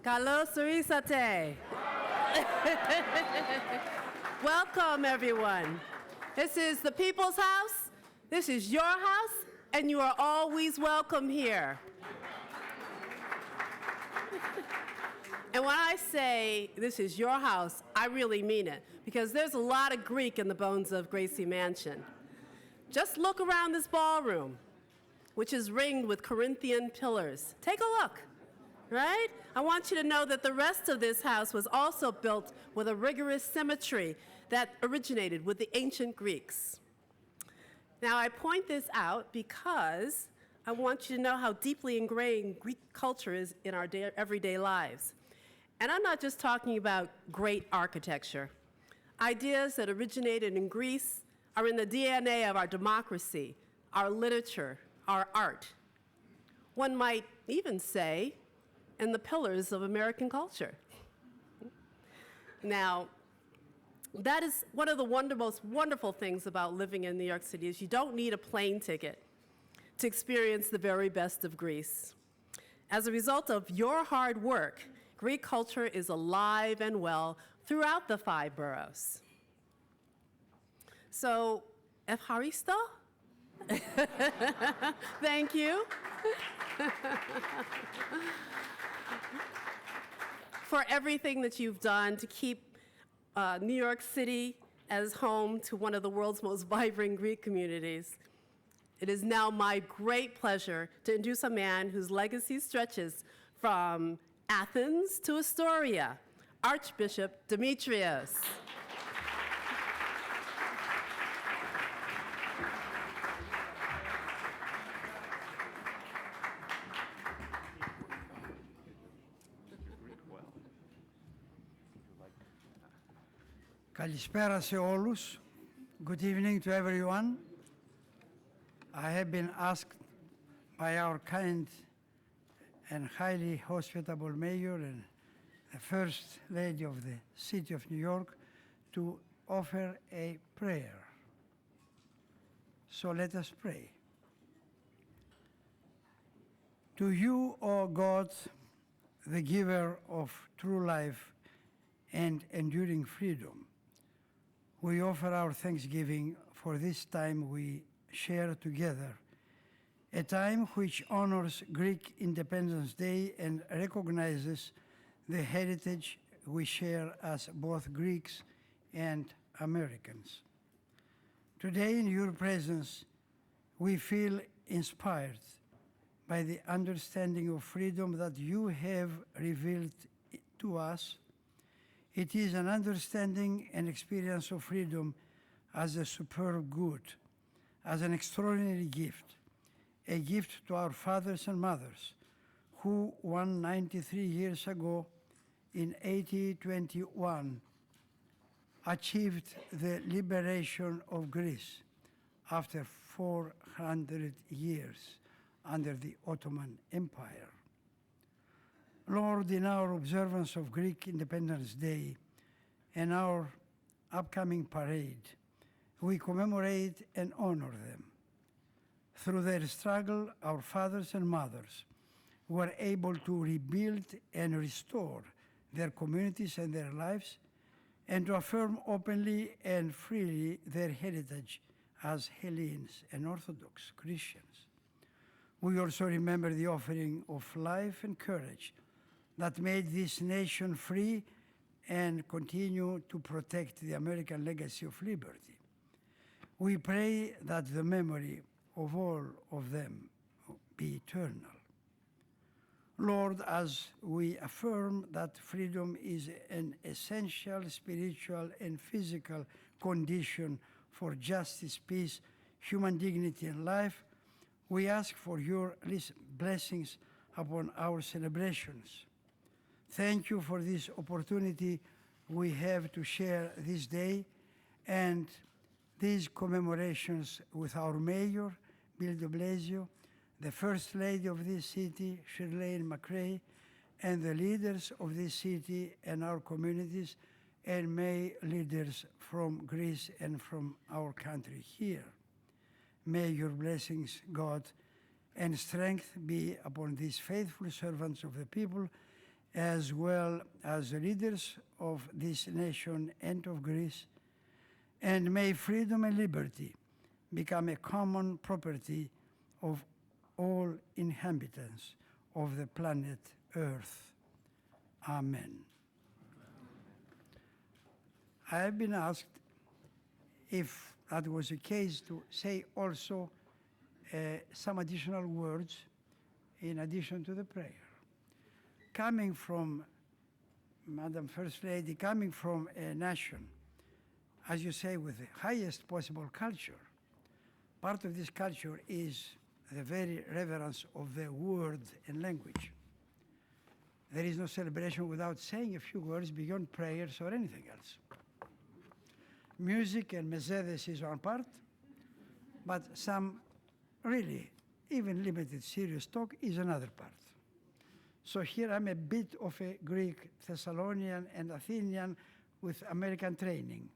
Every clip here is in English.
Kalos Surisate. Welcome, everyone. This is the People's House. This is your house, and you are always welcome here. And when I say this is your house, I really mean it, because there's a lot of Greek in the bones of Gracie Mansion. Just look around this ballroom, which is ringed with Corinthian pillars. Take a look, right? I want you to know that the rest of this house was also built with a rigorous symmetry that originated with the ancient Greeks. Now, I point this out because I want you to know how deeply ingrained Greek culture is in our everyday lives. And I'm not just talking about great architecture. Ideas that originated in Greece are in the DNA of our democracy, our literature, our art. One might even say, in the pillars of American culture. Now, that is one of the most wonderful things about living in New York City is you don't need a plane ticket to experience the very best of Greece. As a result of your hard work, Greek culture is alive and well throughout the 5 boroughs. So, Evharisto? Thank you. For everything that you've done to keep New York City as home to one of the world's most vibrant Greek communities. It is now my great pleasure to introduce a man whose legacy stretches from Athens to Astoria, Archbishop Demetrios. Kalispera se όλους. Good evening to everyone. I have been asked by our kind and highly hospitable mayor and the First Lady of the City of New York to offer a prayer. So let us pray. To you, O God, the giver of true life and enduring freedom, we offer our thanksgiving for this time we share together, a time which honors Greek Independence Day and recognizes the heritage we share as both Greeks and Americans. Today, in your presence, we feel inspired by the understanding of freedom that you have revealed to us. It is an understanding and experience of freedom as a superb good, as an extraordinary gift, a gift to our fathers and mothers who 193 years ago in 1821 achieved the liberation of Greece after 400 years under the Ottoman Empire. Lord, in our observance of Greek Independence Day and our upcoming parade, we commemorate and honor them. Through their struggle, our fathers and mothers were able to rebuild and restore their communities and their lives, and to affirm openly and freely their heritage as Hellenes and Orthodox Christians. We also remember the offering of life and courage that made this nation free and continue to protect the American legacy of liberty. We pray that the memory of all of them be eternal. Lord, as we affirm that freedom is an essential spiritual and physical condition for justice, peace, human dignity, and life, we ask for your blessings upon our celebrations. Thank you for this opportunity we have to share this day and these commemorations with our mayor, Bill de Blasio, the First Lady of this city, Shirlane McRae, and the leaders of this city and our communities, and may leaders from Greece and from our country here. May your blessings, God, and strength be upon these faithful servants of the people, as well as the leaders of this nation and of Greece, and may freedom and liberty become a common property of all inhabitants of the planet Earth. Amen. I have been asked if that was the case to say also some additional words in addition to the prayer. Coming from, Madam First Lady, coming from a nation, as you say, with the highest possible culture, part of this culture is the very reverence of the word and language. There is no celebration without saying a few words beyond prayers or anything else. Music and Mercedes is one part, but some really, even limited serious talk is another part. So here I'm a bit of a Greek, Thessalonian, and Athenian with American training.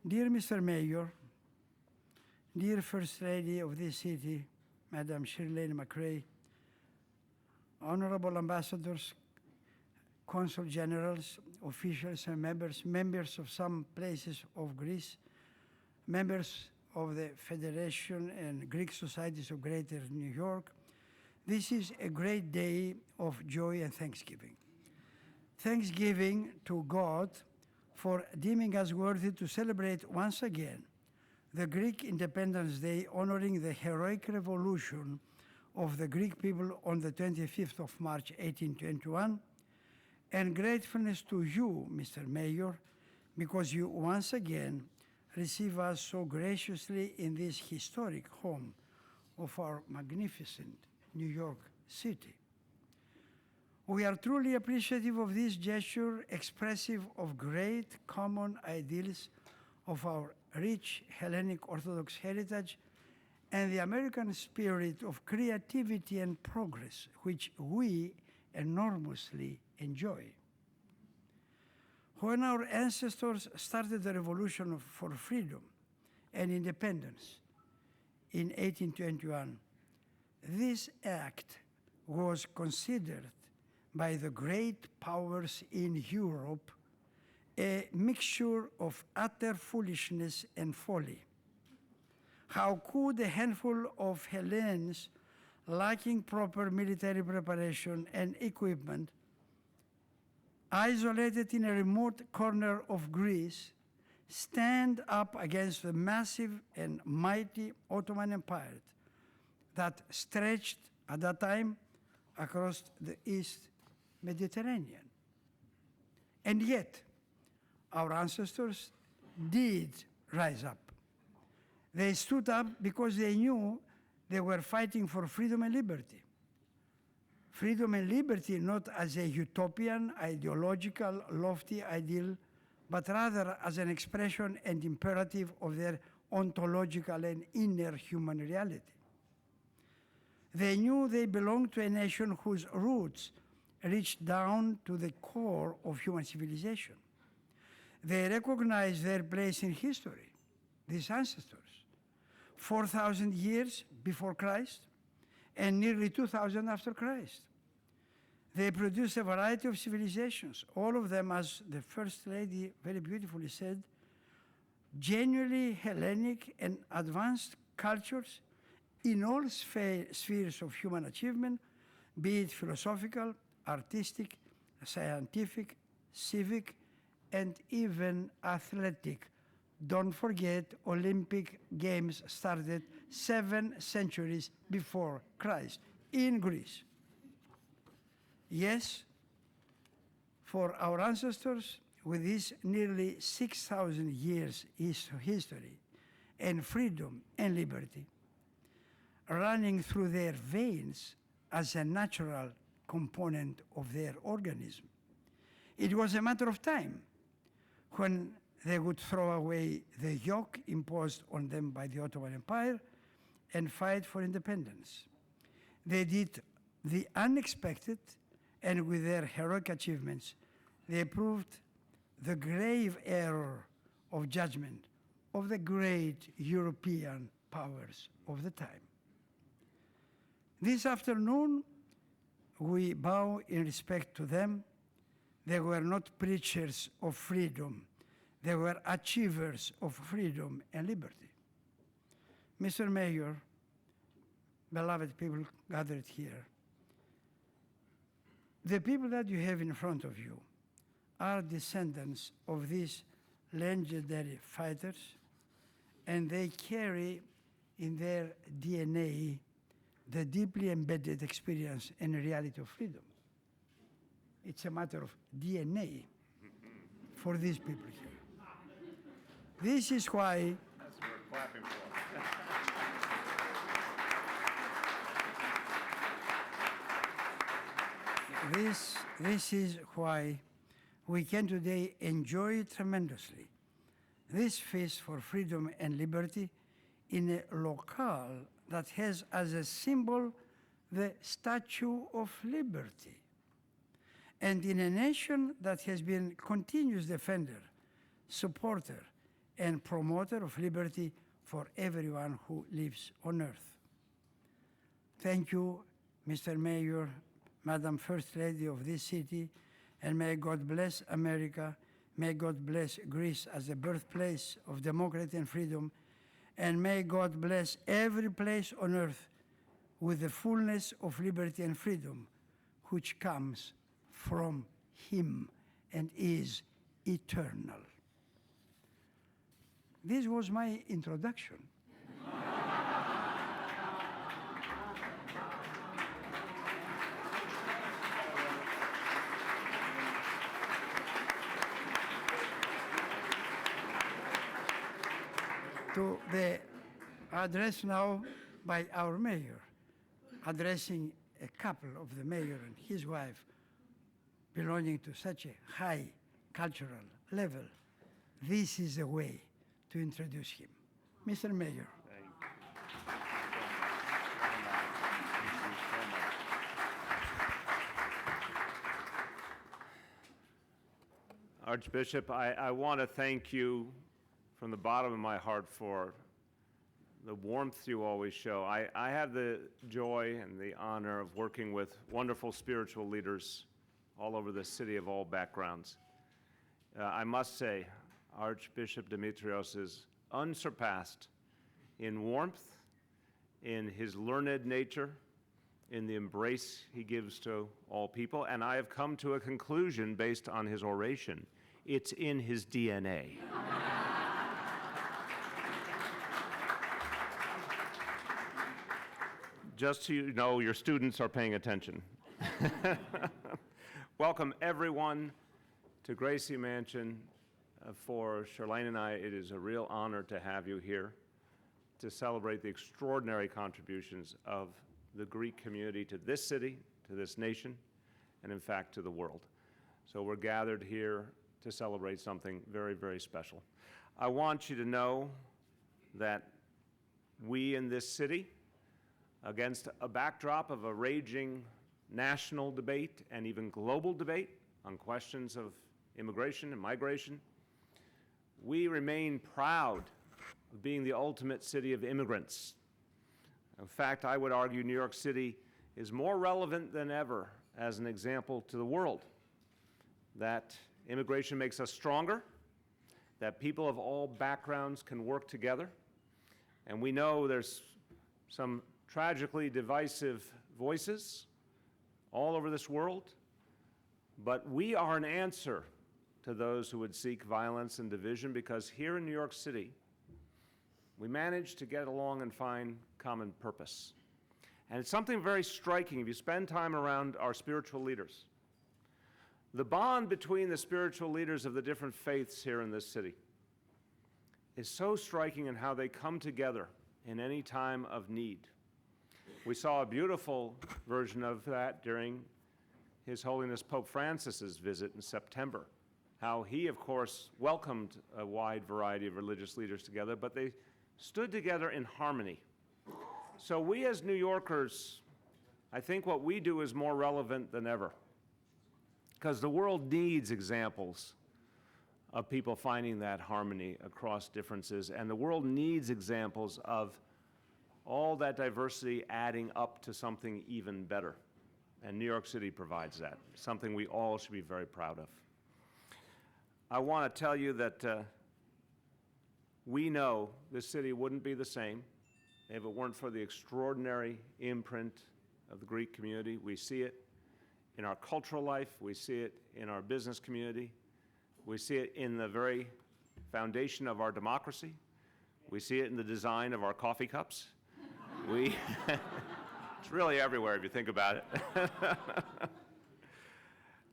Dear Mr. Mayor, dear First Lady of this city, Madam Shirley McRae, honorable ambassadors, consul generals, officials and members of some places of Greece, members of the Federation and Greek Societies of Greater New York, this is a great day of joy and thanksgiving. Thanksgiving to God for deeming us worthy to celebrate once again the Greek Independence Day, honoring the heroic revolution of the Greek people on the 25th of March, 1821, and gratefulness to you, Mr. Mayor, because you once again receive us so graciously in this historic home of our magnificent New York City. We are truly appreciative of this gesture, expressive of great common ideals of our rich Hellenic Orthodox heritage and the American spirit of creativity and progress, which we enormously enjoy. When our ancestors started the revolution for freedom and independence in 1821, this act was considered by the great powers in Europe a mixture of utter foolishness and folly. How could a handful of Hellenes lacking proper military preparation and equipment, isolated in a remote corner of Greece, stand up against the massive and mighty Ottoman Empire that stretched at that time across the East Mediterranean? And yet, our ancestors did rise up. They stood up because they knew they were fighting for freedom and liberty. Freedom and liberty not as a utopian, ideological, lofty ideal, but rather as an expression and imperative of their ontological and inner human reality. They knew they belonged to a nation whose roots reached down to the core of human civilization. They recognized their place in history, these ancestors, 4,000 years before Christ and nearly 2,000 after Christ. They produced a variety of civilizations, all of them, as the First Lady very beautifully said, genuinely Hellenic and advanced cultures in all spheres of human achievement, be it philosophical, artistic, scientific, civic, and even athletic. Don't forget, Olympic Games started 7 centuries before Christ in Greece. Yes, for our ancestors, with this nearly 6,000 years history and freedom and liberty running through their veins as a natural component of their organism, it was a matter of time when they would throw away the yoke imposed on them by the Ottoman Empire and fight for independence. They did the unexpected, and with their heroic achievements, they proved the grave error of judgment of the great European powers of the time. This afternoon, We bow in respect to them. They were not preachers of freedom. They were achievers of freedom and liberty. Mr. Mayor, beloved people gathered here, the people that you have in front of you are descendants of these legendary fighters, and they carry in their DNA the deeply embedded experience and reality of freedom. It's a matter of DNA for these people here. This is why That's what we're clapping for. this is why we can today enjoy tremendously this feast for freedom and liberty in a locale that has as a symbol the Statue of Liberty, and in a nation that has been continuous defender, supporter, and promoter of liberty for everyone who lives on earth. Thank you, Mr. Mayor, Madam First Lady of this city, and may God bless America. May God bless Greece as the birthplace of democracy and freedom, and may God bless every place on earth with the fullness of liberty and freedom, which comes from Him and is eternal. This was my introduction. To the address now by our mayor, addressing a couple of the mayor and his wife belonging to such a high cultural level. This is the way to introduce him. Mr. Mayor. Archbishop, I want to thank you from the bottom of my heart for the warmth you always show. I have the joy and the honor of working with wonderful spiritual leaders all over the city of all backgrounds. I must say, Archbishop Dimitrios is unsurpassed in warmth, in his learned nature, in the embrace he gives to all people, and I have come to a conclusion based on his oration. It's in his DNA. Just so you know, your students are paying attention. Welcome everyone to Gracie Mansion. For Charlene and I, it is a real honor to have you here to celebrate the extraordinary contributions of the Greek community to this city, to this nation, and in fact to the world. So we're gathered here to celebrate something very, very special. I want you to know that we in this city, against a backdrop of a raging national debate and even global debate on questions of immigration and migration, we remain proud of being the ultimate city of immigrants. In fact, I would argue New York City is more relevant than ever as an example to the world that immigration makes us stronger, that people of all backgrounds can work together, and we know there's some tragically divisive voices all over this world, but we are an answer to those who would seek violence and division, because here in New York City, we manage to get along and find common purpose. And it's something very striking if you spend time around our spiritual leaders. The bond between the spiritual leaders of the different faiths here in this city is so striking in how they come together in any time of need. We saw a beautiful version of that during His Holiness Pope Francis's visit in September. How he, of course, welcomed a wide variety of religious leaders together, but they stood together in harmony. So we as New Yorkers, I think what we do is more relevant than ever, because the world needs examples of people finding that harmony across differences, and the world needs examples of all that diversity adding up to something even better. And New York City provides that, something we all should be very proud of. I want to tell you that we know this city wouldn't be the same if it weren't for the extraordinary imprint of the Greek community. We see it in our cultural life. We see it in our business community. We see it in the very foundation of our democracy. We see it in the design of our coffee cups. It's really everywhere if you think about it.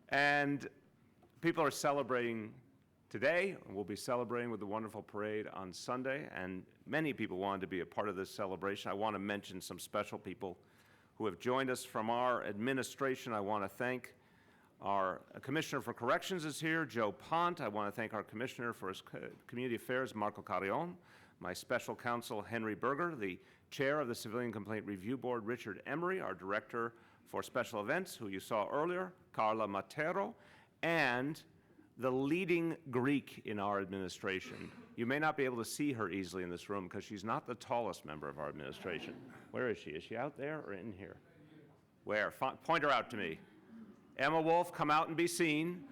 And people are celebrating today, and we'll be celebrating with the wonderful parade on Sunday, and many people wanted to be a part of this celebration. I want to mention some special people who have joined us from our administration. I want to thank our Commissioner for Corrections is here, Joe Pont. I want to thank our Commissioner for Community Affairs, Marco Carrion, my special counsel, Henry Berger, the Chair of the Civilian Complaint Review Board, Richard Emery, our Director for Special Events, who you saw earlier, Carla Matero, and the leading Greek in our administration. You may not be able to see her easily in this room because she's not the tallest member of our administration. Where is she? Is she out there or in here? Where? Point her out to me. Emma Wolf, come out and be seen.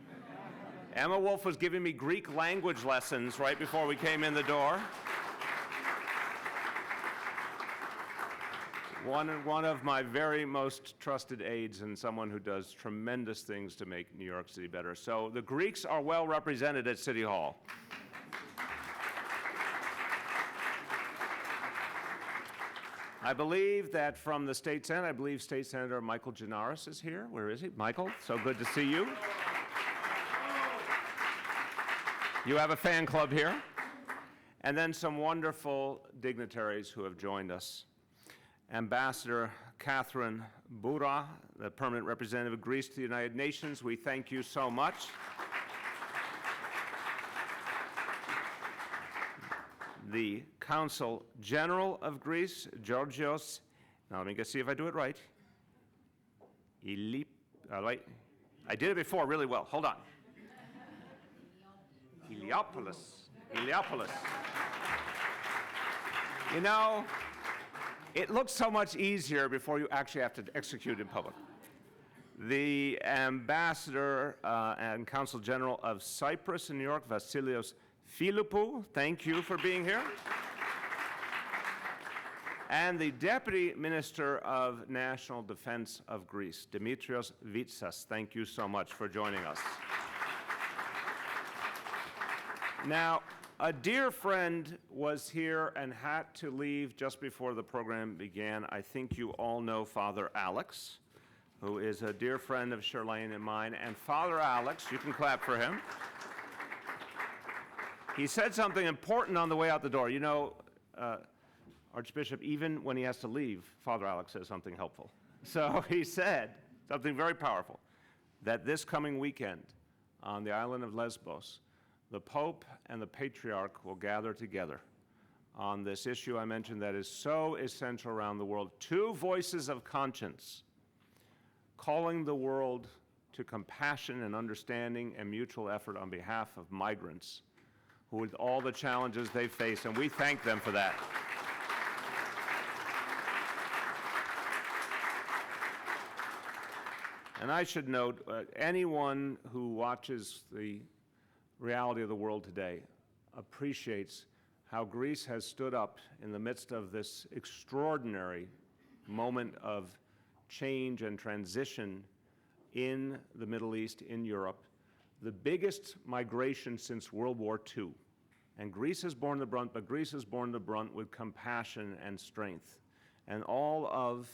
Emma Wolf was giving me Greek language lessons right before we came in the door. One of my very most trusted aides and someone who does tremendous things to make New York City better. So the Greeks are well represented at City Hall. I believe that from the State Senate, I believe State Senator Michael Gianaris is here. Where is he? Michael, so good to see you. You have a fan club here. And then some wonderful dignitaries who have joined us. Ambassador Catherine Boura, the permanent representative of Greece to the United Nations, we thank you so much. The Consul General of Greece, Georgios, now let me see if I do it right. I did it before really well, hold on. Iliopoulos. You know, it looks so much easier before you actually have to execute in public. The Ambassador and Consul General of Cyprus in New York, Vasilios Philippou, thank you for being here. And the Deputy Minister of National Defense of Greece, Dimitrios Vitsas, thank you so much for joining us. Now, a dear friend was here and had to leave just before the program began. I think you all know Father Alex, who is a dear friend of Charlene and mine. And Father Alex, you can clap for him. He said something important on the way out the door. You know, Archbishop, even when he has to leave, Father Alex says something helpful. So he said something very powerful, that this coming weekend on the island of Lesbos, the Pope and the Patriarch will gather together on this issue I mentioned that is so essential around the world. Two voices of conscience calling the world to compassion and understanding and mutual effort on behalf of migrants who, with all the challenges they face, and we thank them for that. And I should note, anyone who watches the reality of the world today appreciates how Greece has stood up in the midst of this extraordinary moment of change and transition in the Middle East, in Europe, the biggest migration since World War II. And Greece has borne the brunt, but Greece has borne the brunt with compassion and strength. And all of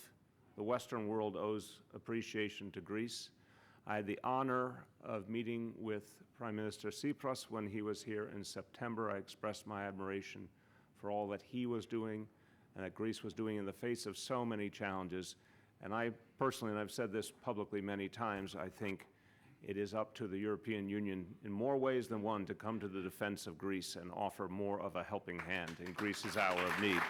the Western world owes appreciation to Greece. I had the honor of meeting with Prime Minister Tsipras when he was here in September. I expressed my admiration for all that he was doing and that Greece was doing in the face of so many challenges. And I personally, and I've said this publicly many times, I think it is up to the European Union in more ways than one to come to the defense of Greece and offer more of a helping hand in Greece's hour of need.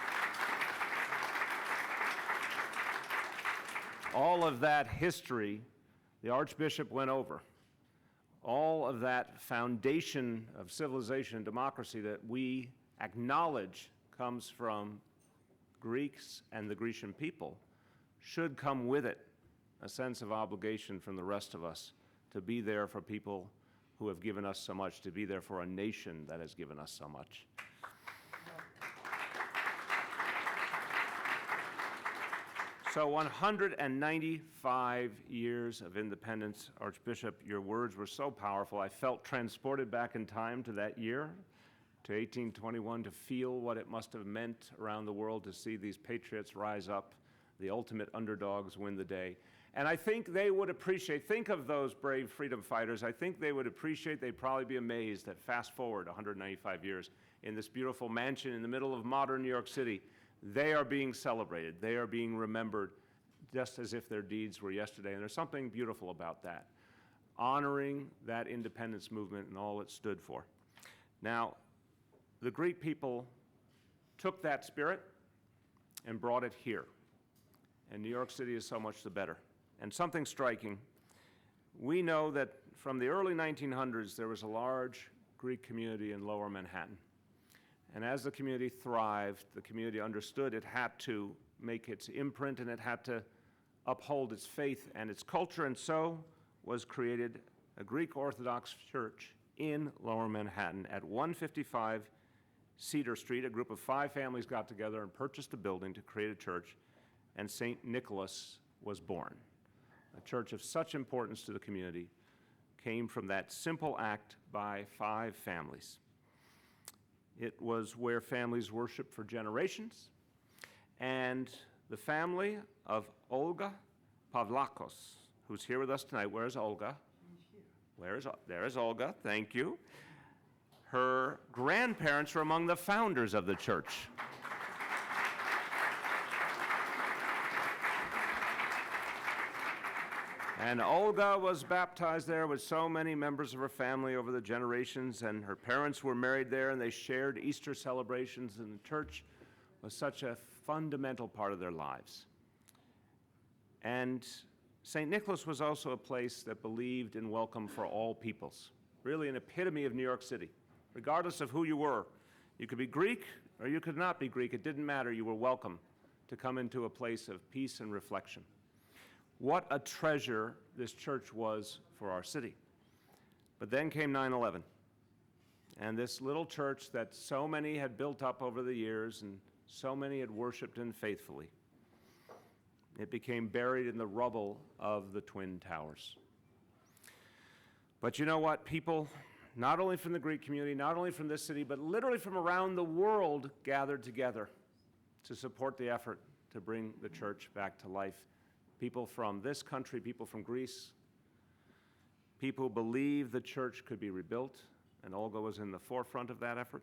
All of that history the Archbishop went over. All of that foundation of civilization and democracy that we acknowledge comes from Greeks and the Grecian people should come with it a sense of obligation from the rest of us to be there for people who have given us so much, to be there for a nation that has given us so much. So 195 years of independence. Archbishop, your words were so powerful. I felt transported back in time to that year, to 1821, to feel what it must have meant around the world to see these patriots rise up, the ultimate underdogs win the day. And I think they would appreciate, think of those brave freedom fighters, I think they would appreciate, they'd probably be amazed that fast forward 195 years in this beautiful mansion in the middle of modern New York City, they are being celebrated, they are being remembered just as if their deeds were yesterday. And there's something beautiful about that, honoring that independence movement and all it stood for. Now, the Greek people took that spirit and brought it here. And New York City is so much the better. And something striking, we know that from the early 1900s, there was a large Greek community in Lower Manhattan. And as the community thrived, the community understood it had to make its imprint and it had to uphold its faith and its culture, and so was created a Greek Orthodox church in Lower Manhattan at 155 Cedar Street. A group of 5 families got together and purchased a building to create a church, and St. Nicholas was born. A church of such importance to the community came from that simple act by 5 families. It was where families worshiped for generations, and the family of Olga Pavlakos, who's here with us tonight. Where's Olga? There is Olga, thank you. Her grandparents were among the founders of the church. And Olga was baptized there with so many members of her family over the generations, and her parents were married there, and they shared Easter celebrations, and the church was such a fundamental part of their lives. And St. Nicholas was also a place that believed in welcome for all peoples, really an epitome of New York City. Regardless of who you were, you could be Greek or you could not be Greek. It didn't matter. You were welcome to come into a place of peace and reflection. What a treasure this church was for our city. But then came 9/11, and this little church that so many had built up over the years and so many had worshiped in faithfully, it became buried in the rubble of the Twin Towers. But you know what? People, not only from the Greek community, not only from this city, but literally from around the world gathered together to support the effort to bring the church back to life. People from this country, people from Greece, people who believed the church could be rebuilt, and Olga was in the forefront of that effort.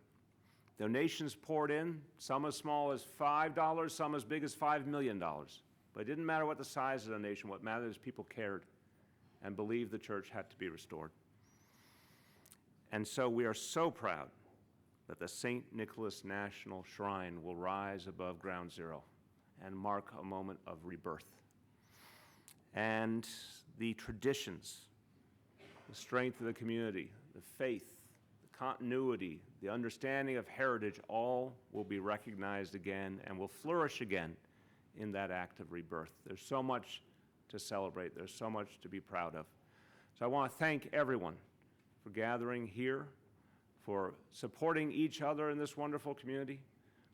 Donations poured in, some as small as $5, some as big as $5 million. But it didn't matter what the size of the donation, what mattered is people cared and believed the church had to be restored. And so we are so proud that the St. Nicholas National Shrine will rise above Ground Zero and mark a moment of rebirth. And the traditions, the strength of the community, the faith, the continuity, the understanding of heritage, all will be recognized again and will flourish again in that act of rebirth. There's so much to celebrate. There's so much to be proud of. So I want to thank everyone for gathering here, for supporting each other in this wonderful community,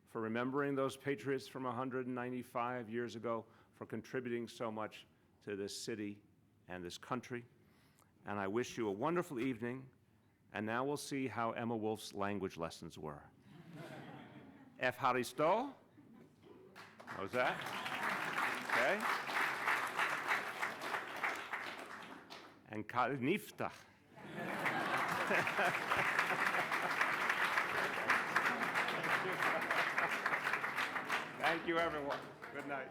for remembering those patriots from 195 years ago, for contributing so much to this city and this country. And I wish you a wonderful evening. And now we'll see how Emma Wolf's language lessons were. Efharisto. What was that? Okay. And Kalnifta. Thank you, everyone. Good night.